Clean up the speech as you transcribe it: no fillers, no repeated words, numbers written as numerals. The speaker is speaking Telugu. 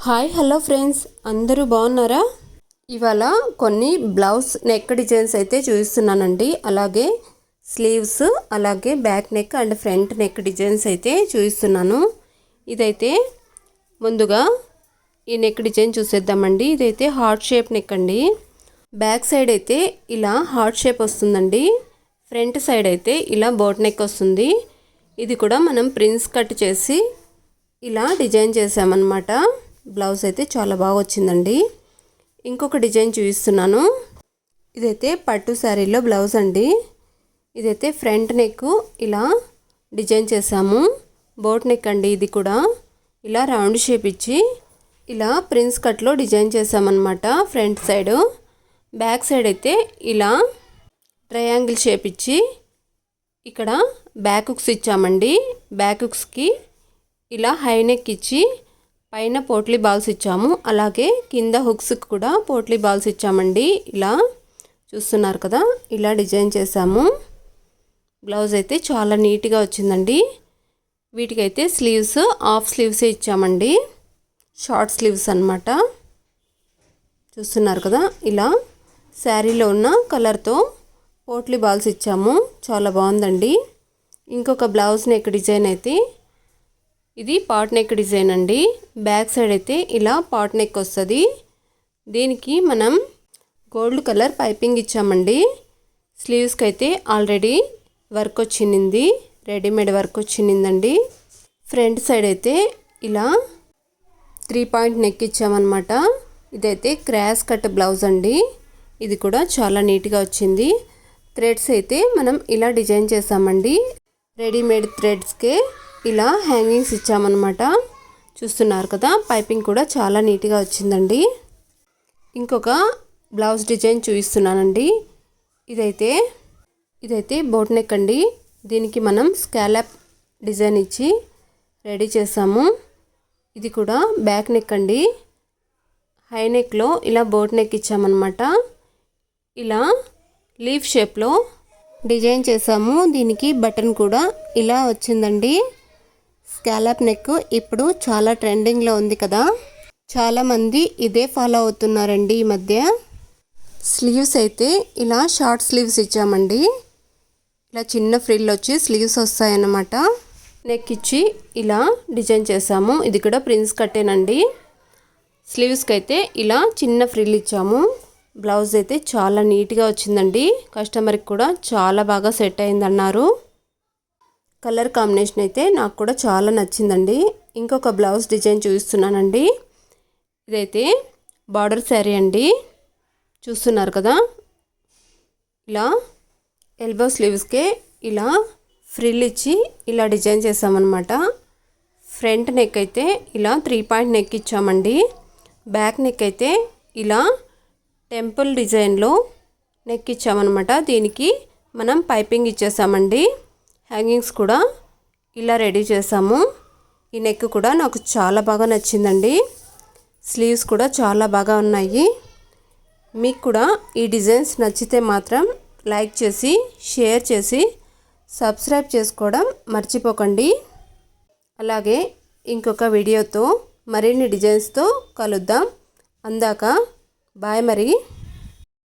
హాయ్ హలో ఫ్రెండ్స్, అందరూ బాగున్నారా? ఇవాళ కొన్ని బ్లౌజ్ నెక్ డిజైన్స్ అయితే చూపిస్తున్నానండి. అలాగే స్లీవ్స్, అలాగే back neck and front neck designs అయితే చూపిస్తున్నాను. ఇదైతే ముందుగా ఈ నెక్ డిజైన్ చూసేద్దామండి. ఇదైతే హార్ట్ షేప్ నెక్ అండి. బ్యాక్ సైడ్ అయితే ఇలా హార్ట్ షేప్ వస్తుందండి. ఫ్రంట్ సైడ్ అయితే ఇలా బోట్ నెక్ వస్తుంది. ఇది కూడా మనం ప్రిన్స్ కట్ చేసి ఇలా డిజైన్ చేసామన్నమాట. బ్లౌజ్ అయితే చాలా బాగా వచ్చిందండి. ఇంకొక డిజైన్ చూపిస్తున్నాను. ఇదైతే పట్టు శారీలో బ్లౌజ్ అండి. ఇదైతే ఫ్రంట్ నెక్ ఇలా డిజైన్ చేసాము. బోట్ నెక్ అండి. ఇది కూడా ఇలా రౌండ్ షేప్ ఇచ్చి ఇలా ప్రిన్స్ కట్లో డిజైన్ చేసామన్నమాట. ఫ్రంట్ సైడ్, బ్యాక్ సైడ్ అయితే ఇలా ట్రయాంగిల్ షేప్ ఇచ్చి ఇక్కడ బ్యాక్ హుక్స్ ఇచ్చామండి. బ్యాక్ హుక్స్కి ఇలా హై నెక్ ఇచ్చి పైన పోట్లీ బాల్స్ ఇచ్చాము. అలాగే కింద హుక్స్కి కూడా పోట్లీ బాల్స్ ఇచ్చామండి. ఇలా చూస్తున్నారు కదా, ఇలా డిజైన్ చేసాము. బ్లౌజ్ అయితే చాలా నీట్గా వచ్చిందండి. వీటికైతే స్లీవ్స్ హాఫ్ స్లీవ్సే ఇచ్చామండి. షార్ట్ స్లీవ్స్ అన్నమాట. చూస్తున్నారు కదా, ఇలా శారీలో ఉన్న కలర్తో పోట్లీ బాల్స్ ఇచ్చాము. చాలా బాగుందండి. ఇంకొక బ్లౌజ్ నెక్ డిజైన్ అయితే ఇది పాట్ నెక్ డిజైన్ అండి. బ్యాక్ సైడ్ అయితే ఇలా పాట్ నెక్ వస్తుంది. దీనికి మనం గోల్డ్ కలర్ పైపింగ్ ఇచ్చామండి. స్లీవ్స్కి అయితే ఆల్రెడీ వర్క్ వచ్చింది, రెడీమేడ్ వర్క్ వచ్చిందండి. ఫ్రంట్ సైడ్ అయితే ఇలా 3 పాయింట్ నెక్ ఇచ్చామన్నమాట. ఇదైతే క్రాస్ కట్ బ్లౌజ్ అండి. ఇది కూడా చాలా నీట్గా వచ్చింది. థ్రెడ్స్ అయితే మనం ఇలా డిజైన్ చేసామండి. రెడీమేడ్ థ్రెడ్స్కే ఇలా హ్యాంగింగ్స్ ఇచ్చామన్నమాట. చూస్తున్నారు కదా, పైపింగ్ కూడా చాలా నీట్గా వచ్చిందండి. ఇంకొక బ్లౌజ్ డిజైన్ చూపిస్తున్నానండి. ఇదైతే బోట్ నెక్ అండి. దీనికి మనం స్కాలప్ డిజైన్ ఇచ్చి రెడీ చేసాము. ఇది కూడా బ్యాక్ నెక్ అండి. హై నెక్లో ఇలా బోట్ నెక్ ఇచ్చామన్నమాట. ఇలా లీఫ్ షేప్లో డిజైన్ చేసాము. దీనికి బటన్ కూడా ఇలా వచ్చిందండి. స్కాలప్ నెక్ ఇప్పుడు చాలా ట్రెండింగ్లో ఉంది కదా, చాలామంది ఇదే ఫాలో అవుతున్నారండి ఈ మధ్య. స్లీవ్స్ అయితే ఇలా షార్ట్ స్లీవ్స్ ఇచ్చామండి. ఇలా చిన్న ఫ్రిల్ వచ్చి స్లీవ్స్ వస్తాయన్నమాట. నెక్ ఇచ్చి ఇలా డిజైన్ చేసాము. ఇది కూడా ప్రిన్స్ కట్టేనండి. స్లీవ్స్కి అయితే ఇలా చిన్న ఫ్రిల్ ఇచ్చాము. బ్లౌజ్ అయితే చాలా నీట్గా వచ్చిందండి. కస్టమర్కి కూడా చాలా బాగా సెట్ అయిందన్నారు. కలర్ కాంబినేషన్ అయితే నాకు కూడా చాలా నచ్చిందండి. ఇంకొక బ్లౌజ్ డిజైన్ చూపిస్తున్నానండి. ఇదైతే బార్డర్ శారీ అండి. చూస్తున్నారు కదా, ఇలా ఎల్బో స్లీవ్స్కే ఇలా ఫ్రిల్ ఇచ్చి ఇలా డిజైన్ చేసామన్నమాట. ఫ్రంట్ నెక్ అయితే ఇలా 3 పాయింట్ నెక్ ఇచ్చామండి. బ్యాక్ నెక్ అయితే ఇలా టెంపుల్ డిజైన్లో నెక్ ఇచ్చామన్నమాట. దీనికి మనం పైపింగ్ ఇచ్చేసామండి. హ్యాంగింగ్స్ కూడా ఇలా రెడీ చేసాము. ఈ నెక్ కూడా నాకు చాలా బాగా నచ్చిందండి. స్లీవ్స్ కూడా చాలా బాగా ఉన్నాయి. మీకు కూడా ఈ డిజైన్స్ నచ్చితే మాత్రం లైక్ చేసి, షేర్ చేసి, సబ్స్క్రైబ్ చేసుకోవడం మర్చిపోకండి. అలాగే ఇంకొక వీడియోతో మరిన్ని డిజైన్స్తో కలుద్దాం. అందాక బాయ్ మరి.